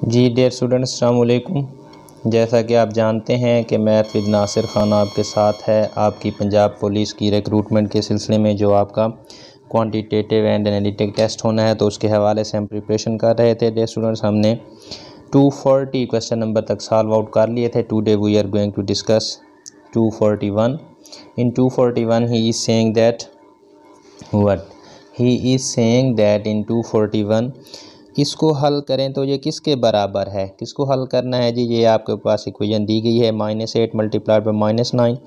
जी dear students, अस्सलाम वालेकुम। जैसा कि आप जानते हैं कि मैथ विद नासिर खान आपके साथ है। आपकी पंजाब पुलिस की रिक्रूटमेंट के सिलसिले में जो आपका क्वांटिटेटिव एंड एनालिटिक टेस्ट होना है, तो उसके हवाले से हम प्रिपरेशन कर रहे थे। डियर स्टूडेंट्स, हमने 240 क्वेश्चन नंबर तक सॉल्व आउट कर लिए थे। Today we are going to discuss 241। In 241 he is saying that in 241 इसको हल करें तो ये किसके बराबर है। किसको हल करना है जी? ये आपके पास इक्वेशन दी गई है, -8 multiplied by -9,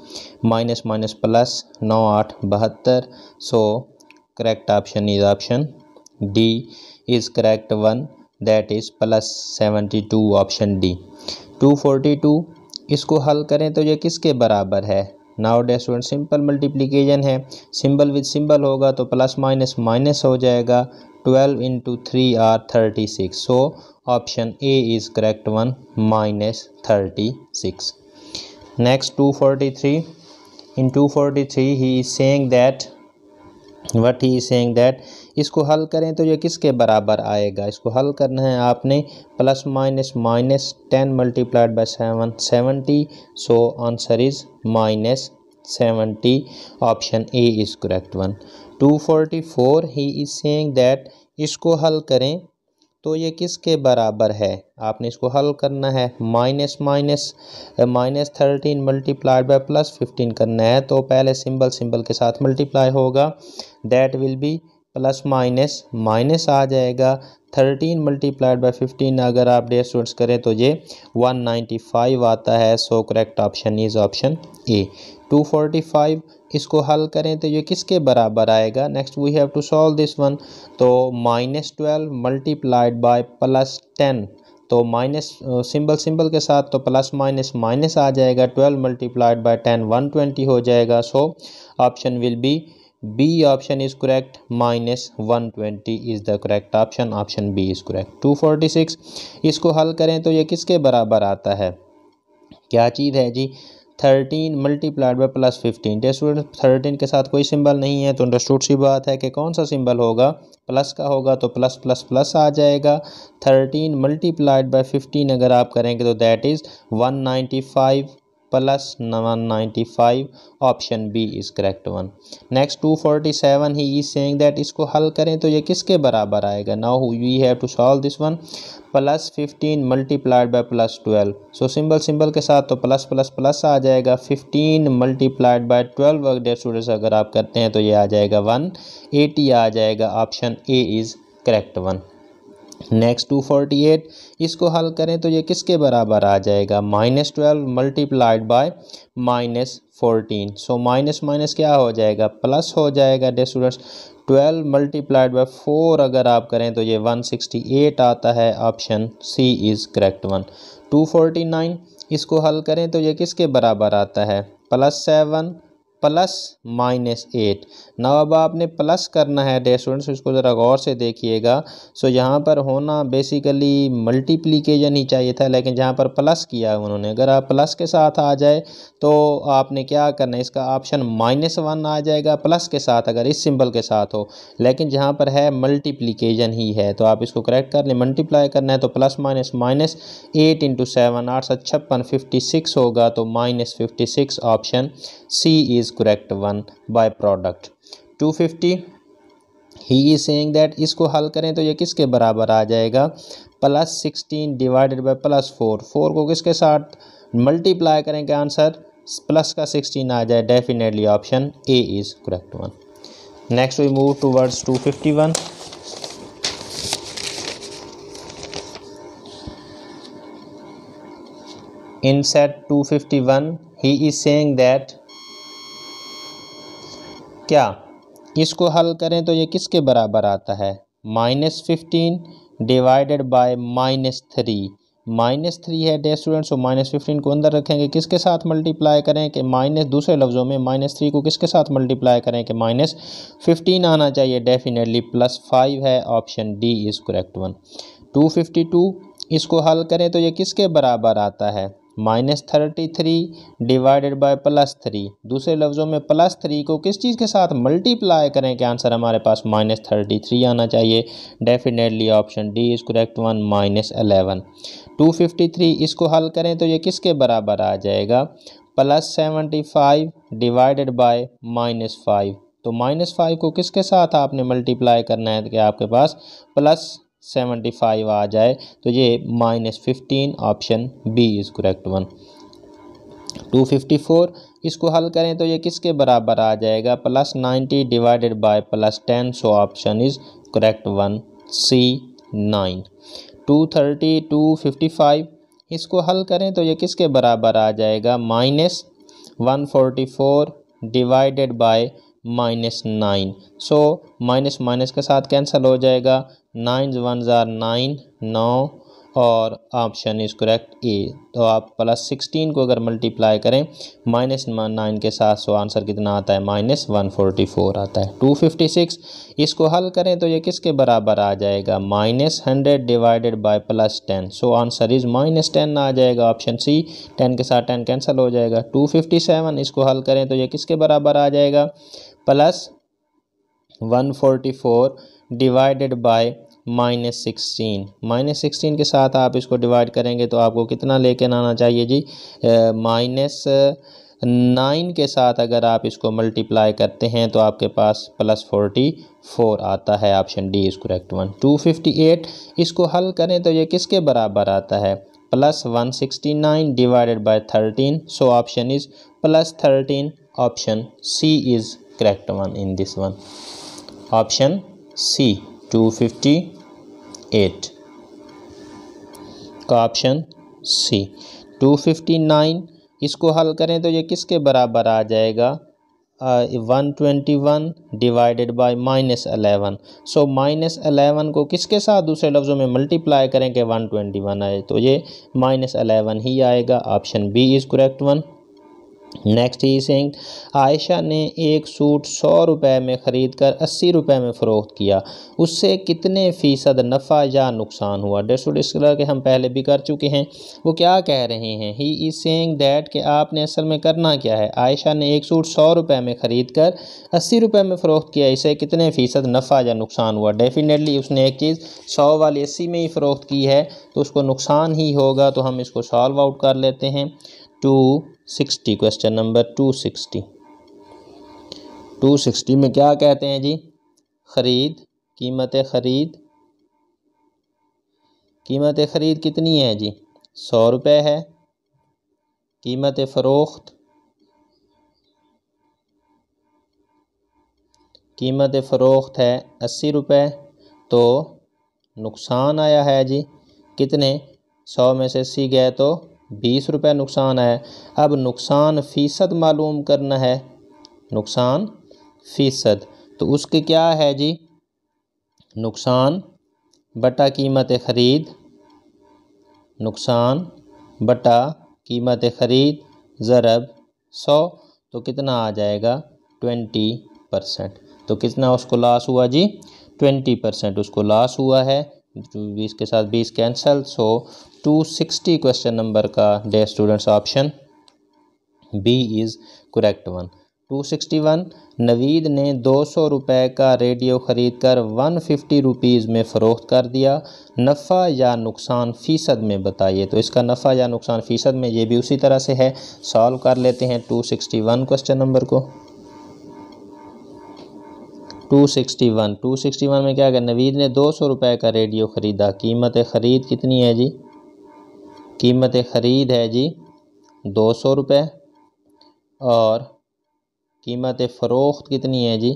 minus minus plus 9 8 72। So correct option is option D is correct one, that is +72, option D. 242 इसको हल करें तो ये किसके बराबर है। Now day student, simple multiplication है, सिंबल विद सिंबल होगा तो प्लस माइनस माइनस हो जाएगा। 12 × 3 are 36। So option A is correct one, -36। Next 243। In 243 he is saying that इसको हल करें तो ये किसके बराबर आएगा। इसको हल करना है आपने, +- -10 multiplied by 7 70। So answer is -70, option A is correct one. 244 he is saying that इसको हल करें तो ये किसके बराबर है। आपने इसको हल करना है, -13 मल्टीप्लाइड बाय +15 करना है, तो पहले सिंबल के साथ मल्टीप्लाई होगा, that will be plus minus minus आ जाएगा। 13 मल्टीप्लाइड बाय 15 अगर आप डेढ़ स्टूडेंट्स करें तो ये 195 आता है। So correct option is option A. 245 इसको हल करें तो ये किसके बराबर आएगा। Next we have to solve this one. तो -12 मल्टीप्लाइड बाय +10, तो माइनस सिंबल के साथ तो प्लस माइनस माइनस आ जाएगा। 12 मल्टीप्लाइड बाय 10 120 हो जाएगा। So option will be B, option is correct, -120 is the correct option, option B is correct. 246 इसको हल करें तो ये किसके बराबर आता है। क्या चीज़ है जी। 13 मल्टीप्लाइड बाय +15। डे स्टूडेंट, 13 के साथ कोई सिंबल नहीं है तो अंडरस्टूड सी बात है कि कौन सा सिंबल होगा, प्लस का होगा, तो प्लस प्लस प्लस आ जाएगा। 13 मल्टीप्लाइड बाय 15 अगर आप करेंगे तो that is 195 + 195, option B is correct one. Next 247 he is saying that इसको हल करें तो ये किसके बराबर आएगा। Now we have to solve this one. +15 multiplied by +12, so symbol के साथ तो प्लस प्लस प्लस आ जाएगा। 15 मल्टीप्लाइड बाय 12 अगर स्टूडेंट्स अगर आप करते हैं तो ये आ जाएगा 180 आ जाएगा। Option A is correct one. Next 248 इसको हल करें तो ये किसके बराबर आ जाएगा। -12 multiplied by -14, so minus minus क्या हो जाएगा, प्लस हो जाएगा। डे स्टूडेंट्स, 12 मल्टीप्लाइड बाय 4 अगर आप करें तो ये 168 आता है। Option C is correct one. 249 इसको हल करें तो ये किसके बराबर आता है, +7 + -8। ना अब आपने प्लस करना है डे स्टूडेंट्स, इसको ज़रा गौर से देखिएगा। सो यहाँ पर होना बेसिकली मल्टीप्लिकेशन ही चाहिए था, लेकिन जहाँ पर प्लस किया उन्होंने, अगर आप प्लस के साथ आ जाए तो आपने क्या करना है, इसका ऑप्शन -1 आ जाएगा प्लस के साथ अगर इस सिंबल के साथ हो, लेकिन जहाँ पर है मल्टीप्लिकेशन ही है तो आप इसको करेक्ट कर लें। मल्टीप्लाई करना है तो +- -8 × 7 8 7 56 56 होगा, तो -56, option C is correct one by product. 250 he is saying that इसको हल करें तो ये किसके बराबर आ जाएगा, +16 डिवाइडेड बाय +4। 4 को किसके साथ मल्टीप्लाई करेंगे, आंसर प्लस का 16 आ जाए। Definitely option A is correct one. Next we move towards 251। In set 251 he is saying that क्या इसको हल करें तो ये किसके बराबर आता है, -15 डिवाइडेड बाय -3। -3 है डे स्टूडेंट्स, तो -15 को अंदर रखेंगे, किसके साथ मल्टीप्लाई करें कि माइनस, दूसरे लफ्ज़ों में -3 को किसके साथ मल्टीप्लाई करें कि -15 आना चाहिए। डेफिनेटली +5 है। Option D is correct one. 252 इसको हल करें तो ये किसके बराबर आता है, -33 डिवाइडेड बाय +3। दूसरे लफ्ज़ों में +3 को किस चीज़ के साथ मल्टीप्लाई करें कि आंसर हमारे पास -33 आना चाहिए। Definitely option D is correct one, -11। 253 इसको हल करें तो ये किसके बराबर आ जाएगा, +75 डिवाइडेड बाय -5। तो -5 को किसके साथ आपने मल्टीप्लाई करना है कि आपके पास +75 आ जाए, तो ये -15, option B is correct one. 254 इसको हल करें तो ये किसके बराबर आ जाएगा, +90 divided by +10। So option is correct one, C 9। 230 255 इसको हल करें तो ये किसके बराबर आ जाएगा, -144 divided by -9। So minus minus के साथ कैंसिल हो जाएगा, 9 1 ज़ार 9, 9 और ऑप्शन इज़ करेक्ट ए। तो आप +16 को अगर मल्टीप्लाई करें -9 के साथ, सो आंसर कितना आता है, -144 आता है। 256 इसको हल करें तो ये किसके बराबर आ जाएगा, -100 divided by +10। So answer is -10 आ जाएगा, ऑप्शन सी। 10 के साथ 10 कैंसिल हो जाएगा। 257 इसको हल करें तो ये किसके बराबर आ जाएगा, +144 डिवाइडेड बाय -16। -16 के साथ आप इसको डिवाइड करेंगे तो आपको कितना लेके आना चाहिए जी, -9 के साथ अगर आप इसको मल्टीप्लाई करते हैं तो आपके पास +44 आता है, option D is correct one. 258 इसको हल करें तो ये किसके बराबर आता है, +169 divided by 13। So option is +13, option C is correct one in this one, option C 258 का ऑप्शन सी। 259 इसको हल करें तो ये किसके बराबर आ जाएगा, 121 डिवाइडेड बाय -11। सो -11 को किसके साथ दूसरे लफ्ज़ों में मल्टीप्लाई करें कि 121 आए, तो ये -11 ही आएगा, option B is correct one. Next he saying, Ayesha ने एक सूट 100 रुपये में ख़रीद कर 80 रुपये में फ़रोख्त किया, उससे कितने फ़ीसद नफ़ा या नुकसान हुआ। डेढ़ इस तरह के हम पहले भी कर चुके हैं। वो क्या कह रहे हैं, ही इज़ सेइंग दैट कि आपने असल में करना क्या है, आयशा ने एक सूट 100 रुपये में ख़रीद कर 80 रुपये में फ़रोख्त किया, इससे कितने फ़ीसद नफ़ा या नुकसान हुआ। डेफिनेटली उसने एक चीज़ 100 वाली 80 में ही फ़रोख्त की है तो उसको नुकसान ही होगा, तो हम इसको सॉल्व आउट कर लेते हैं। 260 क्वेश्चन नंबर 260 में क्या कहते हैं जी, ख़रीद कीमत ख़रीद कितनी है जी, 100 रुपये है। कीमत फ़रोख्त है 80 रुपये, तो नुकसान आया है जी कितने, 100 में से 80 गए तो 20 रुपये नुकसान है। अब नुकसान फ़ीसद मालूम करना है, नुकसान फ़ीसद, तो उसके क्या है जी, नुकसान बटा कीमत ख़रीद, नुकसान बटा कीमत ख़रीद ज़रब 100, तो कितना आ जाएगा 20%। तो कितना उसको लॉस हुआ जी, 20% उसको लॉस हुआ है। 20 के साथ 20 कैंसल। सो 260 क्वेश्चन नंबर का dear students option B is correct one. 261 Naveed ने 200 रुपये का रेडियो ख़रीद कर 150 रुपीज़ में फ़रोख्त कर दिया, नफ़ा या नुकसान फ़ीसद में बताइए। तो इसका नफ़ा या नुकसान फ़ीसद में, ये भी उसी तरह से है, सॉल्व कर लेते हैं 261 क्वेश्चन नंबर को। 261 में क्या है, नवीद ने 200 रुपये का रेडियो ख़रीदा, कीमत ख़रीद कितनी है जी, कीमत ख़रीद है जी 200 रुपये और कीमत फ़रोख्त कितनी है जी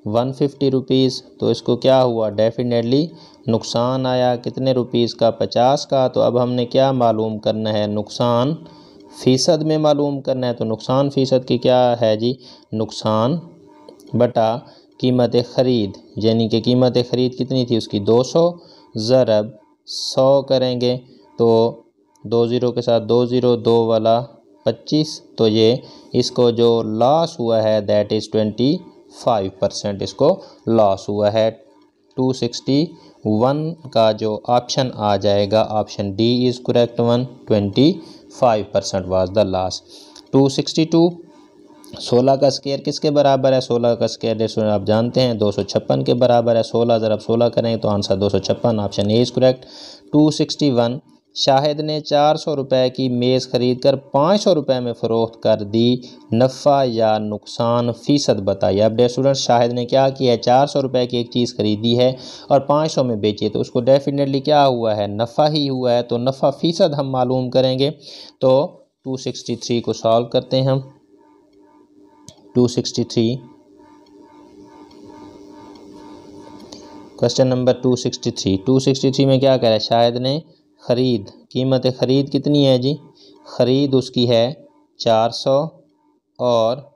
150 रुपीज़। तो इसको क्या हुआ, डेफिनेटली नुकसान आया कितने रुपीज़ का, 50 का। तो अब हमने क्या मालूम करना है, नुकसान फ़ीसद में मालूम करना है। तो नुकसान फ़ीसद की क्या है जी, नुकसान बटा कीमत ख़रीद, यानी कि कीमत ख़रीद कितनी थी उसकी 200 ज़रब 100 करेंगे तो 2 ज़ीरो के साथ 2 ज़ीरो 2 वाला 25, तो ये इसको जो लॉस हुआ है दैट इज़ 25% इसको लॉस हुआ है। 261 का जो ऑप्शन आ जाएगा, option D is correct one, 25 5% was the loss. 262 16 का स्क्वायर किसके बराबर है? 16 का स्क्वायर आप जानते हैं 256 के बराबर है। 16 ज़रा 16 करें तो answer 256, option A is correct. 261 Shahid ने 400 रुपये की मेज़ खरीद कर 500 रुपये में फ़रोख्त कर दी, नफ़ा या नुकसान फ़ीसद बताइए। अब डे स्टूडेंट्स शाहिद ने क्या किया है, 400 रुपये की एक चीज़ खरीदी है और 500 में बेची है, तो उसको डेफिनेटली क्या हुआ है, नफ़ा ही हुआ है। तो नफ़ा फ़ीसद हम मालूम करेंगे। तो 263 को सॉल्व करते हैं हम। 263 क्वेश्चन नंबर 263 में क्या कह रहा है, शाहिद ने ख़रीद, कीमत ख़रीद कितनी है जी, ख़रीद उसकी है 400 और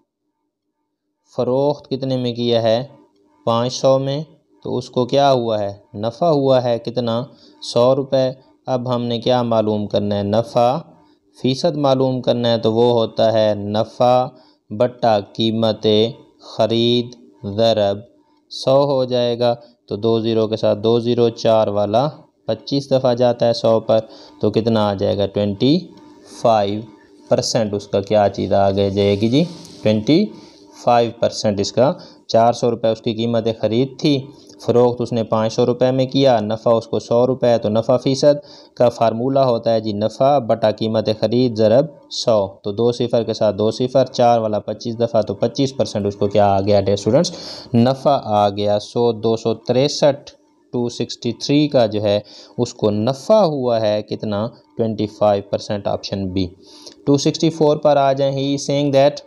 फ़रोख्त कितने में किया है 500 में, तो उसको क्या हुआ है, नफ़ा हुआ है कितना 100 रुपये। अब हमने क्या मालूम करना है, नफ़ा फ़ीसद मालूम करना है, तो वो होता है नफ़ा बट्टा कीमत ख़रीद ज़रब 100 हो जाएगा। तो 2 ज़ीरो के साथ 2 ज़ीरो, 4 वाला 25 दफ़ा जाता है 100 पर, तो कितना आ जाएगा 25% उसका क्या चीज़ आ गई जाएगी जी, 25% इसका। 400 रुपये उसकी कीमत ख़रीद थी, फ़रोख्त उसने 500 रुपये में किया, नफ़ा उसको 100 रुपये है, तो नफ़ा फ़ीसद का फार्मूला होता है जी नफ़ा बटा कीमत ख़रीद ज़रब 100। तो 2 सिफ़र के साथ 2 सिफ़र, 4 वाला 25 दफ़ा, तो 25% उसको क्या आ गया डे स्टूडेंट्स, नफ़ा आ गया। 100 263 263 का जो है उसको नफ़ा हुआ है कितना 25%, ऑप्शन बी। 264 पर आ जाए। ही सेइंग दैट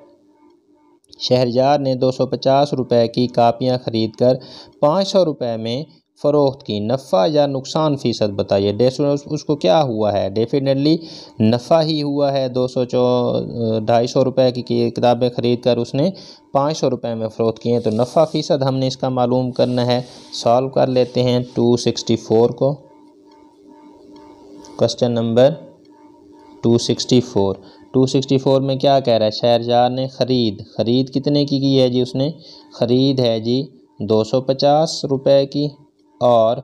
शहरयार ने 250 रुपये की कापियाँ ख़रीद कर 500 रुपये में फ़रोख्त की, नफ़ा या नुकसान फ़ीसद बताइए। उसको क्या हुआ है, डेफिनेटली नफ़ा ही हुआ है। 250 रुपये की किताबें ख़रीद कर उसने 500 रुपये में फ़रोख्त की हैं, तो नफ़ा फ़ीसद हमने इसका मालूम करना है। सॉल्व कर लेते हैं 264 को। क्वेश्चन नंबर 264 में क्या कह रहा है, शहरयार ने ख़रीद कितने की है जी, उसने ख़रीद है जी 250 रुपये की, और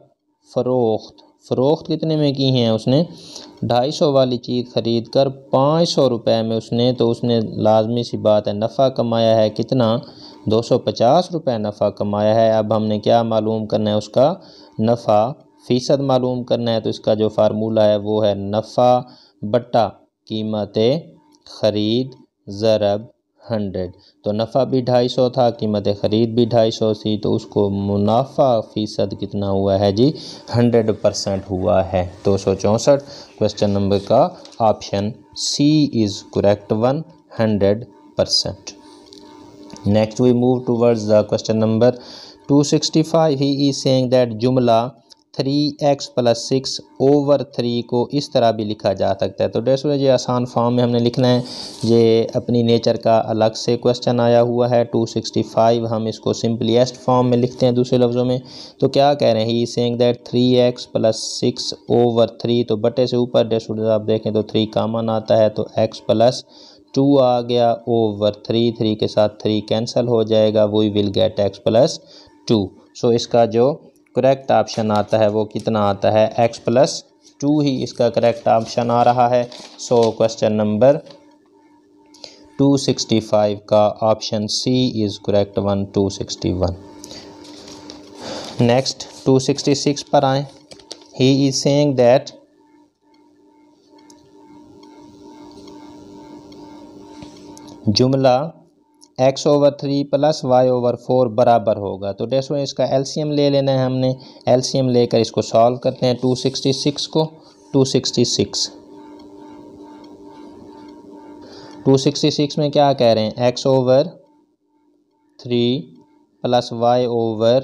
फ़रोख्त कितने में की हैं उसने 250 वाली चीज़ ख़रीद कर 500 रुपये में उसने, तो उसने लाजमी सी बात है नफ़ा कमाया है कितना 250 रुपये नफ़ा कमाया है। अब हमने क्या मालूम करना है, उसका नफ़ा फ़ीसद मालूम करना है। तो इसका जो फार्मूला है वो है नफ़ा बट्टा कीमत ख़रीद ज़रब 100। तो नफ़ा भी 250 था, कीमत ख़रीद भी 250 थी, तो उसको मुनाफा फ़ीसद कितना हुआ है जी 100% हुआ है। 264 क्वेश्चन नंबर का option C is correct 100%। Next we move towards the question number 265। He is saying that जुमला 3x + 6 ओवर 3 को इस तरह भी लिखा जा सकता है। तो डेस्टो ये आसान फॉर्म में हमने लिखना है, ये अपनी नेचर का अलग से क्वेश्चन आया हुआ है। 265 हम इसको सिंपलीस्ट फॉर्म में लिखते हैं दूसरे लफ्ज़ों में। तो क्या कह रहे हैं, ही सेइंग दैट 3x + 6 ओवर 3, तो बटे से ऊपर डेस्टो आप देखें तो 3 कॉमन आता है, तो x + 2 आ गया ओवर 3 के साथ 3 कैंसिल हो जाएगा, वी विल गेट x + 2। सो इसका जो करेक्ट ऑप्शन आता है वो कितना आता है, x + 2 ही इसका करेक्ट ऑप्शन आ रहा है। सो क्वेश्चन नंबर 265 का option C is correct 261। Next 266 पर आए। ही इज सेइंग दैट जुमला x ओवर 3 + y ओवर 4 बराबर होगा। तो डेस्टो इसका एलसीएम ले लेना है हमने, एलसीएम लेकर इसको सॉल्व करते हैं 266 को। 266 में क्या कह रहे हैं, x ओवर 3 + y ओवर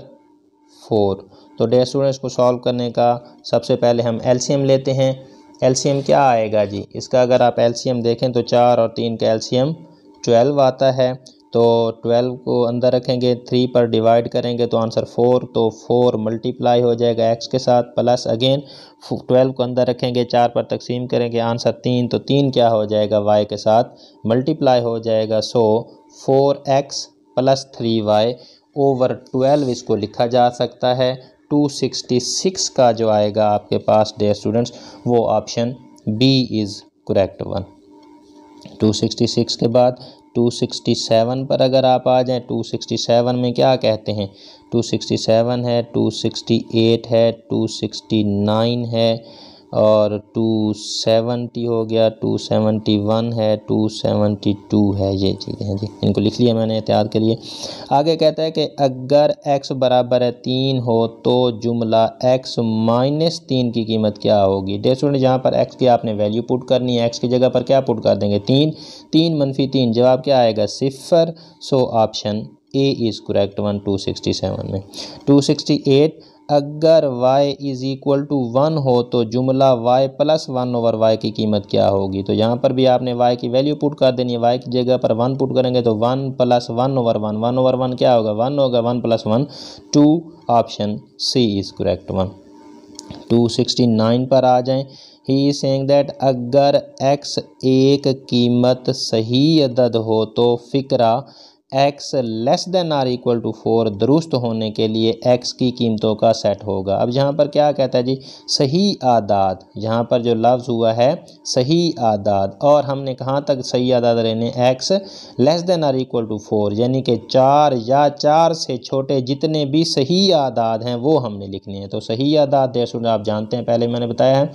4। तो डेस्टो इसको सॉल्व करने का सबसे पहले हम एलसीएम लेते हैं। एलसीएम क्या आएगा जी, इसका अगर आप एलसीएम देखें तो 4 और 3 का एलसीएम 12 आता है। तो 12 को अंदर रखेंगे, 3 पर डिवाइड करेंगे तो आंसर 4, तो 4 मल्टीप्लाई हो जाएगा x के साथ, प्लस अगेन 12 को अंदर रखेंगे, 4 पर तकसीम करेंगे, आंसर 3, तो 3 क्या हो जाएगा y के साथ मल्टीप्लाई हो जाएगा। सो 4x + 3y ओवर 12 इसको लिखा जा सकता है। 266 का जो आएगा आपके पास डे स्टूडेंट्स वो option B is correct one. 266 के बाद 267 पर अगर आप आ जाएं, 267 में क्या कहते हैं, 267 है, 268 है, 269 है और 270 हो गया, 271 है, 272 है। ये चीज़ें हैं जी, इनको लिख लिया मैंने एहतियात के लिए। आगे कहता है कि अगर x बराबर है 3 हो तो जुमला x माइनस 3 की कीमत क्या होगी। डियर स्टूडेंट, जहाँ पर x की आपने वैल्यू पुट करनी है, x की जगह पर क्या पुट कर देंगे, 3, 3 - 3, जवाब क्या आएगा, 0। सो option A is correct one 267 में। 268, अगर y इज़ इक्वल टू 1 हो तो जुमला y प्लस 1/y की कीमत क्या होगी। तो यहाँ पर भी आपने y की वैल्यू पुट कर देनी है, y की जगह पर 1 पुट करेंगे तो 1 प्लस 1/1, 1/1 क्या होगा, 1 होगा, 1 + 1 2, option C is correct one. 269 पर आ जाएं। ही इज सेइंग दैट अगर x एक कीमत सही अदद हो तो फ़िक्रा x less than or equal to 4 दुरुस्त होने के लिए x की कीमतों का सेट होगा। अब यहाँ पर क्या कहता है जी, सही आदाद, यहाँ पर जो लफ्ज़ हुआ है सही आदाद, और हमने कहाँ तक सही आदाद लेने, x less than or equal to 4, यानी कि 4 या 4 से छोटे जितने भी सही आदाद हैं वो हमने लिखने हैं। तो सही आदाद देर आप जानते हैं, पहले मैंने बताया है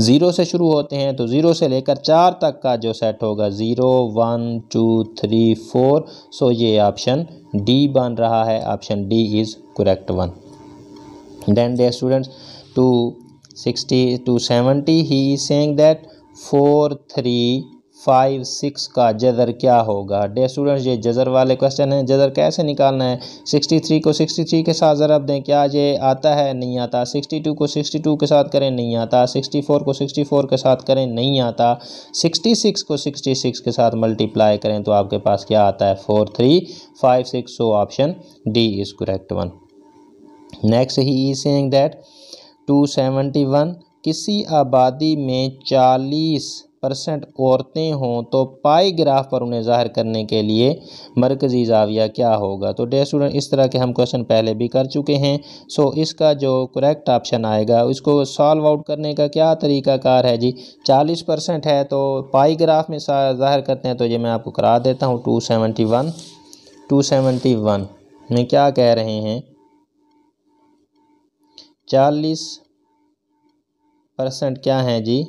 0 से शुरू होते हैं, तो 0 से लेकर 4 तक का जो सेट होगा 0 1 2 3 4, सो ये ऑप्शन डी बन रहा है, option D is correct one. Then dear students 270 he is saying that 4 3 5 6 का जज़र क्या होगा। डियर स्टूडेंट्स, ये जज़र वाले क्वेश्चन हैं, जज़र कैसे निकालना है, 63 को 63 के साथ ज़रब दें, क्या ये आता है, नहीं आता। 62 को 62 के साथ करें, नहीं आता। 64 को 64 के साथ करें, नहीं आता। 66 को 66 के साथ मल्टीप्लाई करें तो आपके पास क्या आता है, 4 3 5 6, so option D is correct one. Next he is saying that 271, किसी आबादी में 40% औरतें हों तो पाई ग्राफ पर उन्हें ज़ाहिर करने के लिए मरकज़ी ज़ाविया क्या होगा। तो डियर स्टूडेंट, इस तरह के हम क्वेश्चन पहले भी कर चुके हैं। सो इसका जो करेक्ट ऑप्शन आएगा, इसको सॉल्व आउट करने का क्या तरीक़ाकार है जी, 40% है तो पाई ग्राफ में ज़ाहिर करते हैं, तो ये मैं आपको करा देता हूँ। 271 में क्या कह रहे हैं, 40% क्या हैं जी,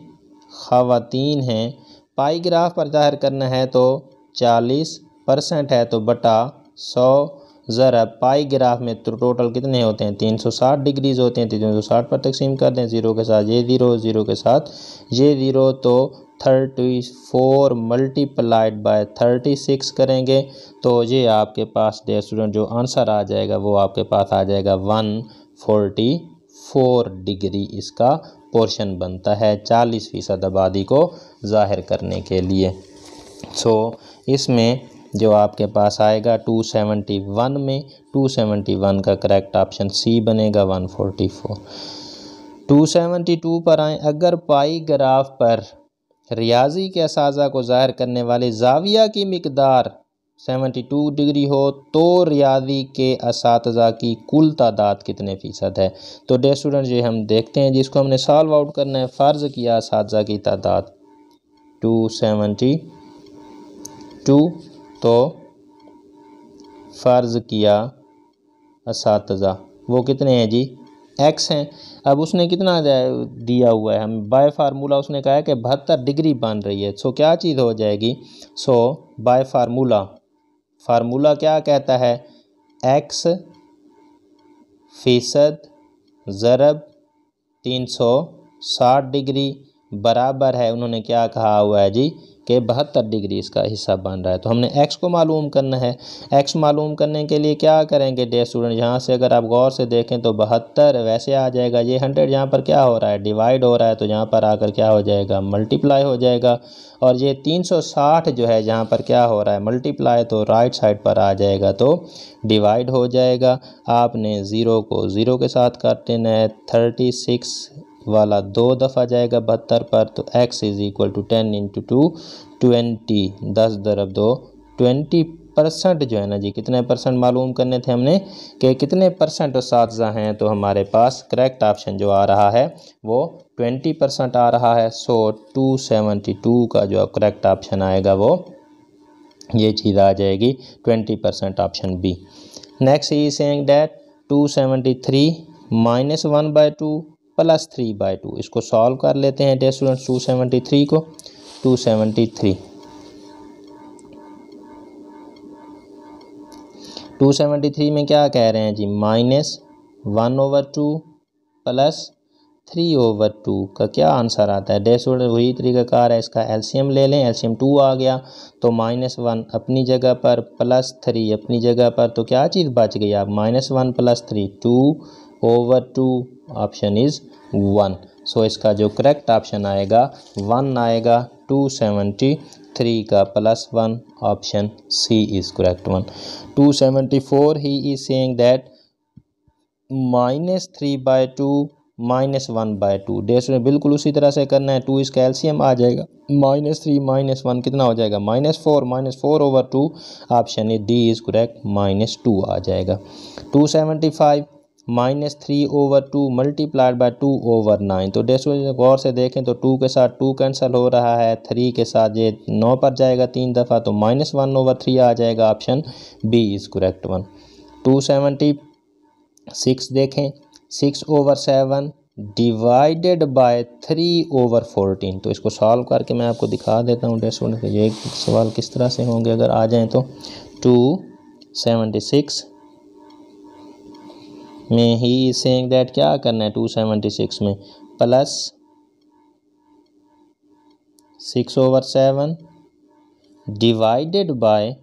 ख़वातीन हैं। पाई ग्राफ पर ज़ाहिर करना है तो 40% है तो बटा 100 ज़रब पाई ग्राफ में तो टोटल कितने होते हैं, 360 डिग्रीज़ होते हैं, 360 पर तकसीम कर दें, 0 के साथ ये 0, 0 के साथ ये 0, तो 34 मल्टीप्लाइड बाय 36 करेंगे तो ये आपके पास डियर स्टूडेंट जो आंसर आ जाएगा वो आपके पास आ जाएगा 144 डिग्री इसका पोर्शन बनता है 40% आबादी को ज़ाहिर करने के लिए। सो इसमें जो आपके पास आएगा 271 में 271 का करेक्ट ऑप्शन सी बनेगा 144। 272 पर आएँ, अगर पाई ग्राफ पर रियाजी के असाज़ा को ज़ाहिर करने वाले ज़ाविया की मिकदार 72 डिग्री हो तो रियाजी के असातिज़ा की कुल तादाद कितने फ़ीसद है। तो डियर स्टूडेंट ये हम देखते हैं, जिसको हमने सॉल्व आउट करना है। फ़र्ज़ किया असातिज़ा की तादाद 272, तो फ़र्ज़ किया असातिज़ा वो कितने हैं जी, x हैं। अब उसने कितना दिया हुआ है, हम बाय फार्मूला उसने कहा है कि 72 डिग्री बन रही है। सो क्या चीज़ हो जाएगी, सो बाय फार्मूला क्या कहता है, x फ़ीसद ज़रब 360 डिग्री बराबर है, उन्होंने क्या कहा हुआ है जी कि 72 डिग्री इसका हिस्सा बन रहा है। तो हमने x को मालूम करना है। x मालूम करने के लिए क्या करेंगे डियर स्टूडेंट, यहाँ से अगर आप गौर से देखें तो 72 वैसे आ जाएगा, ये 100 यहाँ पर क्या हो रहा है, डिवाइड हो रहा है, तो यहाँ पर आकर क्या हो जाएगा, मल्टीप्लाई हो जाएगा। और ये 360 जो है जहाँ पर क्या हो रहा है, मल्टीप्लाई, तो राइट साइड पर आ जाएगा तो डिवाइड हो जाएगा। आपने 0 को 0 के साथ काट देना है, 36 वाला 2 दफ़ा जाएगा 72 पर, तो x इज़ इक्वल टू 10 × 2 20, 10 × 2 20% जो है ना जी, कितने परसेंट मालूम करने थे हमने कि कितने परसेंट असातिज़ा हैं। तो हमारे पास करेक्ट ऑप्शन जो आ रहा है वो 20% आ रहा है, सो 272 का जो करेक्ट ऑप्शन आएगा वो ये चीज़ आ जाएगी 20% option B. Next he saying that 273 -1/2 + 3/2, इसको सॉल्व कर लेते हैं डियर स्टूडेंट्स। 273 को 273 में क्या कह रहे हैं जी, -1/2 + 3/2 का क्या आंसर आता है डियर स्टूडेंट। वही तरीकाकार है, इसका एलसीएम ले लें, एलसीएम 2 आ गया तो -1 अपनी जगह पर +3 अपनी जगह पर, तो क्या चीज़ बच गई आप, -1 + 3 2/2, ऑप्शन इज़ 1। सो इसका जो करेक्ट ऑप्शन आएगा 1 आएगा, 273 का +1, option C is correct 1। 274 he is saying that -3/2 -1/2, डेस में बिल्कुल उसी तरह से करना है। 2 इसका एलसीएम आ जाएगा, -3 -1 कितना हो जाएगा, -4 4/2, option A D is correct, -2 आ जाएगा। 275 -3/2 × 2/9, तो डेस गौर से देखें तो 2 के साथ 2 कैंसिल हो रहा है, 3 के साथ ये 9 पर जाएगा 3 दफ़ा, तो -1/3 आ जाएगा, ऑप्शन बी इज़ करेक्ट 1। 276 देखें, 6/7 डिवाइडेड बाय 3/14, तो इसको सॉल्व करके मैं आपको दिखा देता हूँ डेस स्टूडेंट, ये सवाल किस तरह से होंगे अगर आ जाएं तो। 276 में ही सेइंग दैट क्या करना है, 276 में +6/7 डिवाइडेड बाय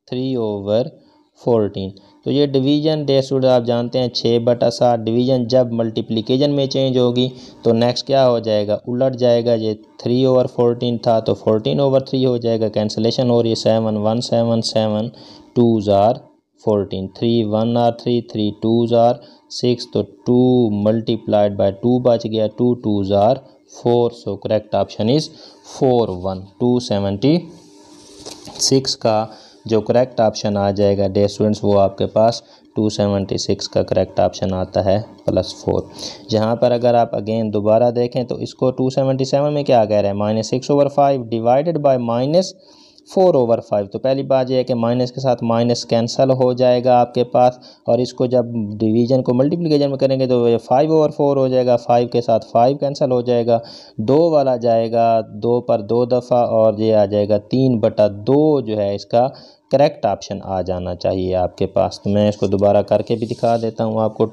3/14, तो ये डिवीज़न डे स्टूडेंट आप जानते हैं 6/7, डिवीज़न जब मल्टीप्लिकेशन में चेंज होगी तो नेक्स्ट क्या हो जाएगा, उलट जाएगा, ये 3/14 था तो 14/3 हो जाएगा, कैंसलेशन हो रही है, 7 1 7 7 2s are 14, 3 1 are 3 3 2s are 6, तो 2 × 2 बच गया, 2 2s are 4, so correct option is 4 1। 276 का जो करेक्ट ऑप्शन आ जाएगा डे स्टूडेंट्स, वो आपके पास 276 का करेक्ट ऑप्शन आता है +4। जहाँ पर अगर आप अगेन दोबारा देखें तो इसको 277 में क्या कह रहे हैं, -6/5 डिवाइडेड बाय -4/5, तो पहली बात यह है कि माइनस के साथ माइनस कैंसल हो जाएगा आपके पास, और इसको जब डिवीज़न को मल्टीप्लिकेशन में करेंगे तो ये 5/4 हो जाएगा, 5 के साथ 5 कैंसल हो जाएगा, 2 वाला जाएगा 2 पर 2 दफ़ा, और ये आ जाएगा 3/2 जो है इसका करेक्ट ऑप्शन आ जाना चाहिए आपके पास। तो मैं इसको दोबारा करके भी दिखा देता हूँ आपको।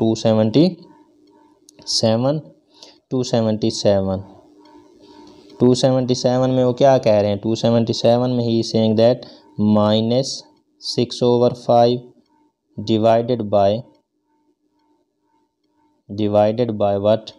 277 में वो क्या कह रहे हैं, 277 में ही saying that -6/5 divided by what,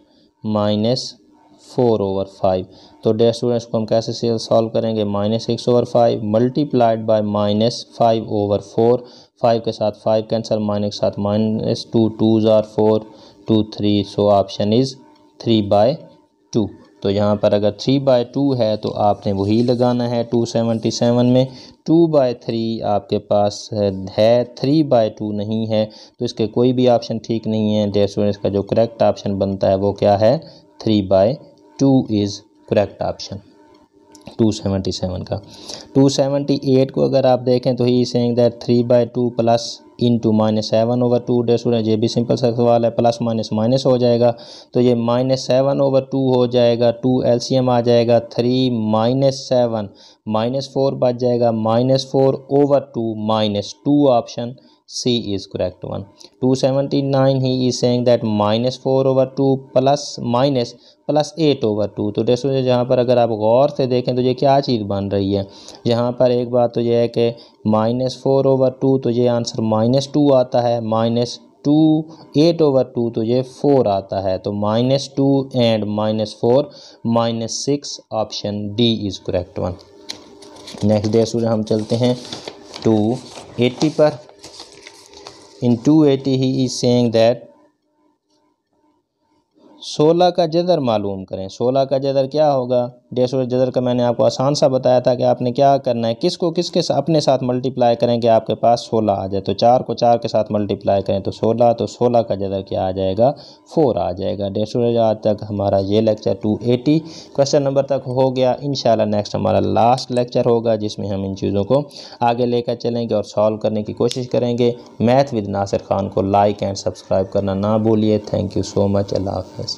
-4/5, तो डेयर स्टूडेंट्स को हम कैसे सॉल्व करेंगे, -6/5 मल्टीप्लाइड बाय -5/4, 5 के साथ 5 कैंसिल, माइनस के साथ -2 2s are 4 2 3, so option is 3/2। तो यहाँ पर अगर 3/2 है तो आपने वही लगाना है 277 में, 2/3 आपके पास है, 3/2 नहीं है, तो इसके कोई भी ऑप्शन ठीक नहीं है डेयर स्टूडेंट्स। का जो करेक्ट ऑप्शन बनता है वो क्या है, 3/2 इज़ करेक्ट ऑप्शन 277 का। 278 को अगर आप देखें तो ही saying that 3/2 plus into -7/2, day student ये भी सिंपल सा सवाल है, प्लस माइनस माइनस हो जाएगा, तो ये -7/2 हो जाएगा, 2 एलसीएम आ जाएगा, 3 -7 -4 बच जाएगा, -4/2 -2, option C is correct 1। 279 he is saying that -4/2 plus 8/2, तो डेस्टो जहाँ पर अगर आप गौर से देखें तो ये क्या चीज़ बन रही है, यहाँ पर एक बात तो ये है कि -4/2 तो ये आंसर -2 आता है, -2 8/2 तो ये 4 आता है, तो -2 and -4 -6, option D is correct 1। Next day student हम चलते हैं 280 पर। इन 280 ही इज सेइंग दैट 16 का जदर मालूम करें। 16 का जदर क्या होगा? डेढ़ जदर का मैंने आपको आसान सा बताया था कि आपने क्या करना है, किसको किसके अपने साथ मल्टीप्लाई करेंगे आपके पास 16 आ जाए। तो 4 को 4 के साथ मल्टीप्लाई करें तो 16, तो 16 का जदर क्या आ जाएगा? 4 आ जाएगा। डेढ़ आज तक हमारा ये लेक्चर 280 क्वेश्चन नंबर तक हो गया। इंशाल्लाह नेक्स्ट हमारा लास्ट लेक्चर होगा जिसमें हम इन चीज़ों को आगे लेकर चलेंगे और सॉल्व करने की कोशिश करेंगे। मैथ विद नासिर खान को लाइक एंड सब्सक्राइब करना ना भूलिए। Thank you so much. अल्लाह हाफ़िज़।